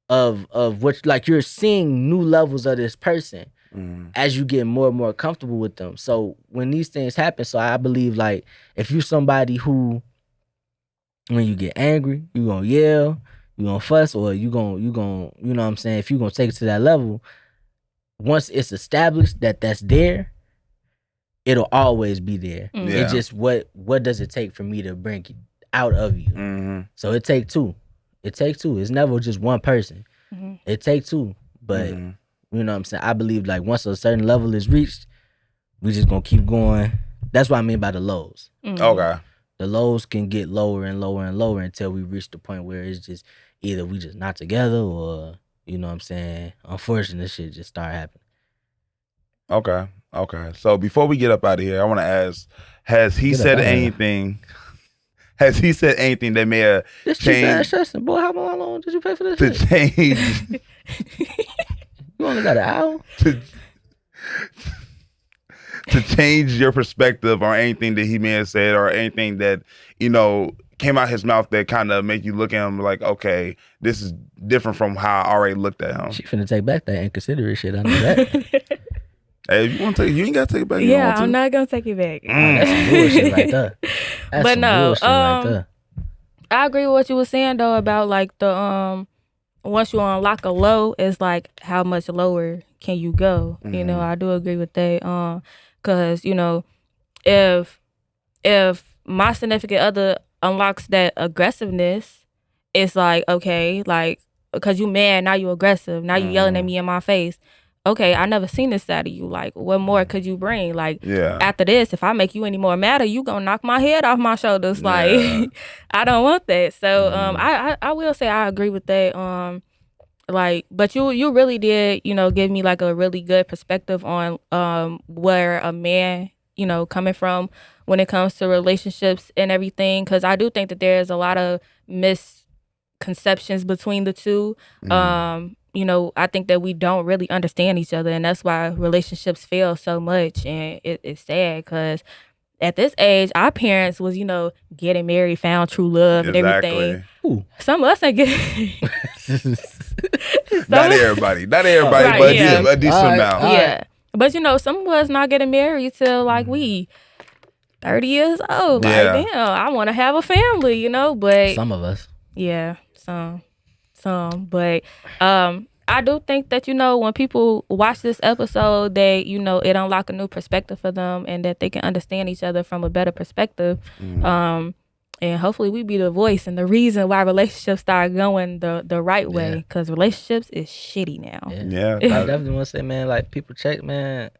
what, like you're seeing new levels of this person Mhm. as you get more and more comfortable with them. So when these things happen, so I believe like if you're somebody who when you get angry, you gonna yell, you gonna fuss, or you gonna you know what I'm saying, if you gonna take it to that level, once it's established that that's there, it'll always be there. Mm. Yeah. It just what does it take for me to bring it out of you? Mhm. So it take two. It takes two. It's never just one person. Mhm. It take two. But Mhm. you know what I'm saying? I believe like once a certain level is reached, we just gonna keep going. That's what I mean by the lows. Mhm. Okay. The lows can get lower and lower and lower until we reach the point where it's just either we just not together or you know what I'm saying, unfortunate shit just start happening. Okay. Okay. So before we get up out of here, I want to ask: Has he Get up said outta here. anything? Has he said anything that may have This cheap ass changed Justin, boy, how long did you pay for this to shit? change You only got an hour? to change your perspective on anything that he may have said or anything that came out his mouth that kind of make you look at him like, okay, this is different from how I already looked at him. She finna take back that inconsiderate shit. I know that. Hey, if you want to take, you ain't got to take it back. If you Yeah, want to. I'm not gonna take it back. Oh, that's some bullshit right there. That's But some no, bullshit right there. I agree with what you were saying though about like the once you unlock a low, it's like how much lower can you go? You know, I do agree with that. Cause if my significant other unlocks that aggressiveness, it's like, okay, like because you mad, now you aggressive, now you yelling at me in my face. Okay, I never seen this side of you. Like, what more could you bring? Like, Yeah. after this, if I make you any more madder, you gonna knock my head off my shoulders. Like, Yeah. I don't want that. So, I will say I agree with that. Like, but you really did, give me like a really good perspective on where a man, coming from when it comes to relationships and everything. Because I do think that there's a lot of misconceptions between the two. I think that we don't really understand each other, and that's why relationships fail so much. And it's sad because at this age, our parents was, getting married, found true love and everything. Ooh. Some of us ain't getting. Not everybody, Right, but yeah. a decent All right. amount. Yeah. But some of us not getting married till like we 30 years old. Yeah. Like, damn, I want to have a family, but Some of us. yeah, some. But I do think that, when people watch this episode, they, it unlock a new perspective for them and that they can understand each other from a better perspective. And hopefully we be the voice and the reason why relationships start going the right way, because relationships is shitty now. Yeah. I definitely want to say, man, like people check, man.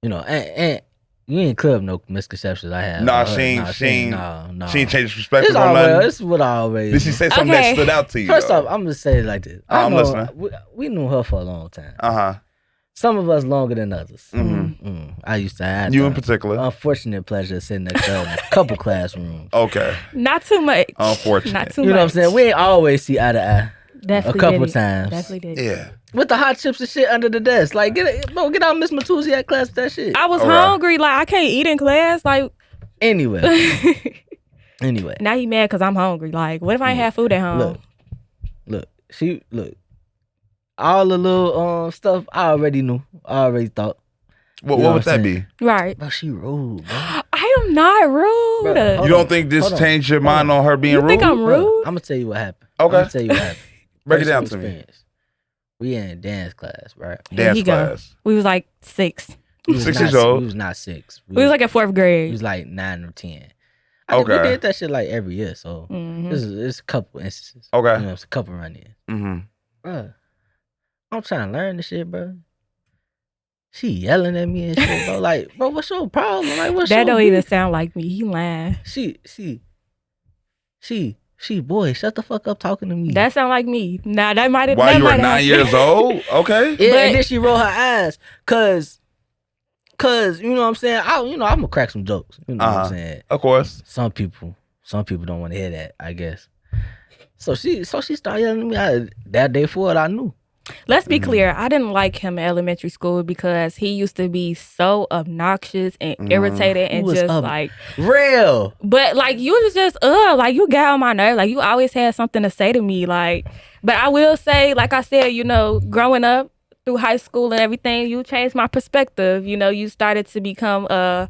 And you ain't clear up no misconceptions I have. Nah, about her. she ain't No. She ain't changed It's perspective on all nothing. well. This is what I always. Did she say something Okay. that stood out to you? First though? off, I'm gonna say it like this. I'm listening. We knew her for a long time. Uh-huh. Some of us longer than others. Mhm. I used to have You the in particular. unfortunate pleasure of sitting next to her in a couple classrooms. Okay. Not too much. Unfortunate. Not too You much. know what I'm saying? We ain't always see eye to eye. Definitely a couple did it. times. Definitely did. Yeah. With the hot chips and shit under the desk. Like, get out Miss Matusi at class with that shit. I was All right. hungry. Like, I can't eat in class. Like, Anyway. now he mad because I'm hungry. Like, what if I ain't have food at home? Look. All the little stuff I already knew. I already thought. What You know would what I'm that saying? be? Right. Bro, she rude, bro. I am not rude. Bruh, hold You don't on. think this Hold on. changed your Hold mind on her being You rude? think I'm rude? I'm gonna tell you what happened. Okay. I'm gonna tell you what happened. Break it down Personal to me. experience. We in dance class, right? Here Dance he go. class. We was like 6. We was 6 not- years old. We was not 6. We was like at 4th we grade. was like 9 or 10. I think we Okay. did that shit like every year. So Mhm. it's a couple instances. Okay. You know, it's a couple run-ins. Mm-hmm. Bruh, I'm trying to learn this shit, bro. She yelling at me and shit, bro. Like, bro, what's your problem? Like, what's That your don't beef? even sound like me. He lying. Boy, shut the fuck up talking to me. That sound like me. Nah, that might have. While that you were might have 9 years old? Okay. Yeah, But- and then she roll her eyes, cause you know what I'm saying. I'm gonna crack some jokes. You know what I'm saying. Of course. Some people don't want to hear that, I guess. So she started yelling at me. That day forward, I knew. Let's be clear. I didn't like him in elementary school because he used to be so obnoxious and irritated Who and was just up- like. Real. But like you was just like you got on my nerve. Like you always had something to say to me. Like, but I will say, like I said, you know, growing up through high school and everything, you changed my perspective. You know, you started to become a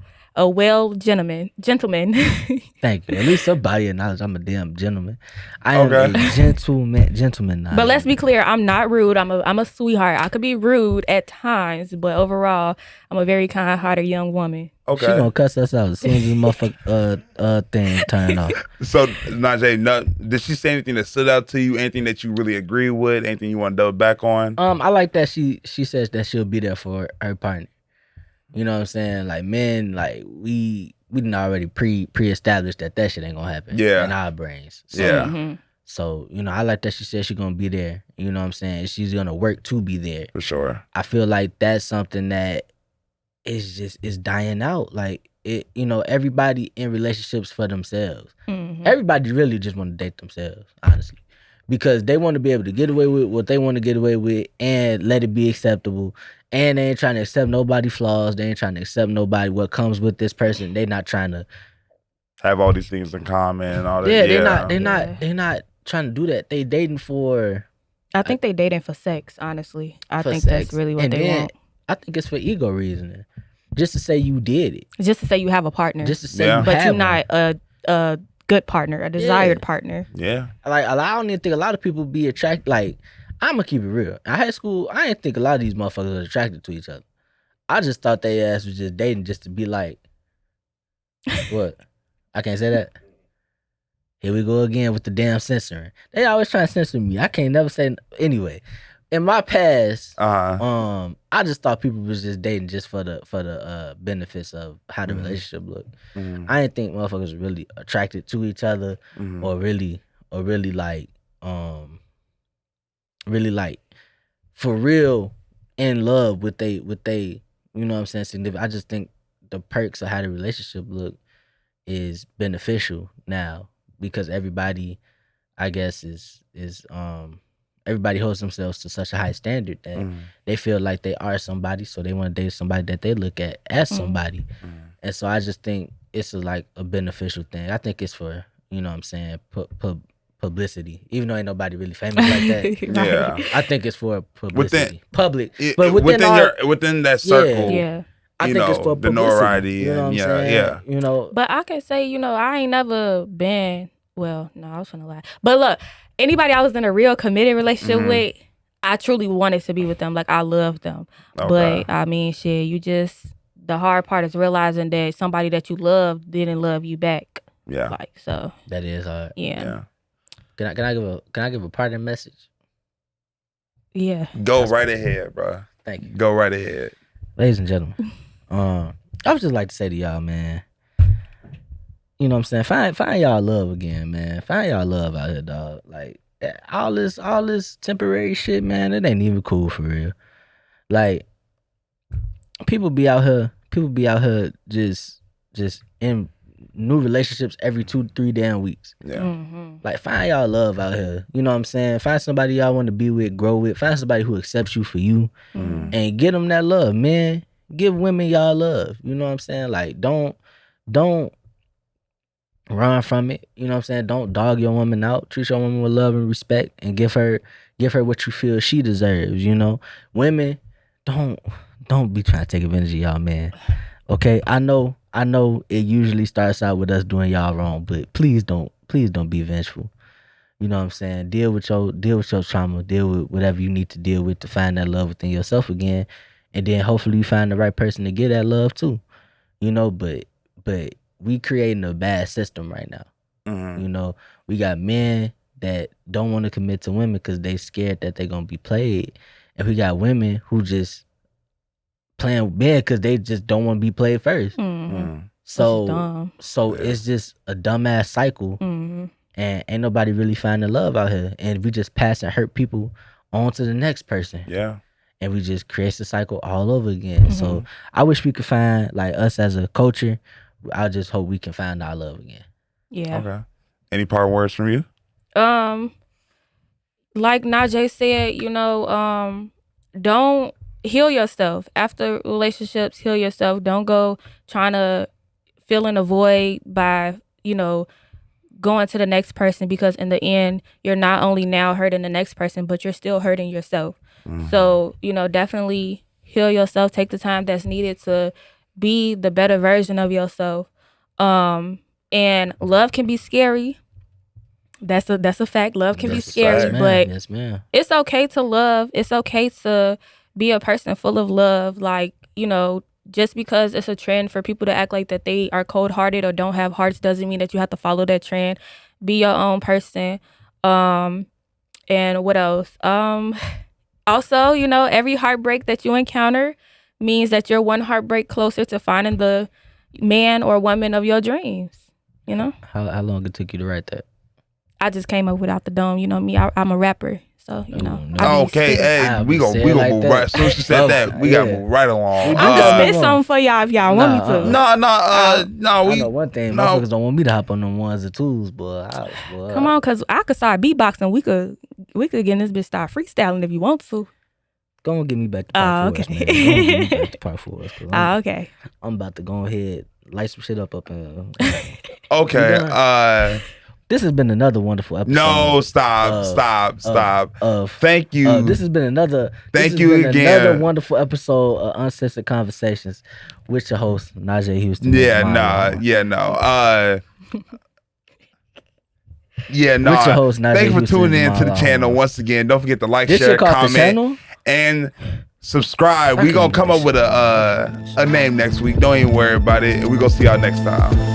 well gentleman. Thank you. At least somebody acknowledge I'm a damn gentleman. I am Okay. a gentleman now. But let's be clear, I'm not rude. I'm a sweetheart. I could be rude at times, but overall, I'm a very kind-hearted young woman. Okay. She gonna cuss us out as soon as this motherfucker thing turn off. So, Najee, did she say anything that stood out to you? Anything that you really agree with? Anything you want to double back on? I like that she says that she'll be there for her partner. You know what I'm saying? Like men, like we didn't already pre-established that shit ain't gonna happen. Yeah. In our brains. So, Yeah. Mhm. So, you know, I like that she said she's gonna be there. You know what I'm saying? She's gonna work to be there. For sure. I feel like that's something that is dying out. Like it, you know, everybody in relationships for themselves. Mhm. Everybody really just want to date themselves, honestly. Because they want to be able to get away with what they want to get away with and let it be acceptable. And they ain't trying to accept nobody's flaws. They ain't trying to accept nobody what comes with this person. They not trying to. Have all these things in common and all that. Yeah, Yeah, they're not trying to do that. They dating for. I think they dating for sex. Honestly, I For think sex. that's really what And they then, want. I think it's for ego reasoning, just to say you did it, Just to say you have a partner, just to say Yeah. you but have you're one. not a good partner, a desired partner. Yeah. Like I don't even think a lot of people be attracted. Like I'm gonna keep it real. In high school, I didn't think a lot of these motherfuckers were attracted to each other. I just thought they ass was just dating just to be like, what? I can't say that. Here we go again with the damn censoring. They always try to censor me. I can't never say anyway. In my past, I just thought people was just dating just for the benefits of how the relationship looked. I didn't think motherfuckers were really attracted to each other or really like really like for real in love with they you know what I'm saying, significant. I just think the perks of how the relationship look is beneficial now because everybody I guess is everybody holds themselves to such a high standard that they feel like they are somebody, so they want to date somebody that they look at as somebody. And so I just think it's like a beneficial thing. I think it's for, you know what I'm saying, publicity. Even though ain't nobody really famous like that. Yeah. I think it's for publicity. Public. It- But within that circle, Yeah. I you think it's know, for the publicity. notoriety You know what I'm and saying? yeah. You know, But I can say, you know, I ain't never been. Well, no, I was gonna lie. But look, anybody I was in a real committed relationship with, I truly wanted to be with them. Like I loved them. Okay. But I mean, shit, the hard part is realizing that somebody that you loved didn't love you back. Yeah. Like so, that is hard. yeah. Yeah. Can I give a parting message? Yeah. Go right ahead, bro. Thank you. Go right ahead. Ladies and gentlemen, I would just like to say to y'all, man, you know what I'm saying? Find y'all love again, man. Find y'all love out here, dog. Like all this temporary shit, man, it ain't even cool for real. Like people be out here just in new relationships every 2-3 damn weeks. Yeah. Mm-hmm. Like find y'all love out here. You know what I'm saying? Find somebody y'all want to be with, grow with. Find somebody who accepts you for you, and get them that love, man. Give women y'all love. You know what I'm saying? Like don't run from it. You know what I'm saying? Don't dog your woman out. Treat your woman with love and respect, and give her what you feel she deserves. You know, women don't be trying to take advantage of y'all, man. Okay, I know it usually starts out with us doing y'all wrong, but please don't be vengeful. You know what I'm saying? Deal with your trauma, deal with whatever you need to deal with to find that love within yourself again. And then hopefully you find the right person to get that love too. You know, but we creating a bad system right now. You know, we got men that don't want to commit to women because they scared that they're gonna be played. And we got women who just playing men because they just don't want to be played first. Mhm. So dumb. it's just a dumbass cycle, Mhm. and ain't nobody really finding love out here, and we just pass and hurt people on to the next person. Yeah. And we just create the cycle all over again. So I wish we could find, like, us as a culture. I just hope we can find our love again. Yeah. Okay. Any parting words from you? Like Najee said, don't heal yourself after relationships. Heal yourself. Don't go trying to fill in a void by going to the next person, because in the end, you're not only now hurting the next person, but you're still hurting yourself. So, definitely heal yourself. Take the time that's needed to be the better version of yourself. And love can be scary. That's a fact. Love can be That's a scary, fact. but Yes, ma'am. it's okay to love. It's okay to be a person full of love. Like, just because it's a trend for people to act like that they are cold-hearted or don't have hearts doesn't mean that you have to follow that trend. Be your own person. And what else? Also, every heartbreak that you encounter means that you're one heartbreak closer to finding the man or woman of your dreams. How long it took you to write that? I just came up without the dome. You know me, I'm a rapper. So, No. I be Okay, spitting. hey, I'll we be gonna saying like move that. right. As soon as she said that, we gotta move right along. I can spit something for y'all if y'all want me to. No, I we know one thing, no. motherfuckers don't want me to hop on them ones or twos, boy. Come on, cause I could start beatboxing. We could get in this bitch, start freestyling if you want to. Go and get me back to part 4, okay. man. Go and get me back to part 4. Okay. I'm about to go ahead, light some shit up and okay. this has been another wonderful episode. No, stop. Thank you. This has been another. Thank you again. Another wonderful episode of Uncensored Conversations with your host Najee Houston. Yeah, no. With your host, Najee Thank you for Houston tuning is in to the my channel home. once again. Don't forget to like, This share, shit called the comment, channel? and subscribe. I We gonna can't come up with a name next week. Don't even worry about it. We gonna see y'all next time.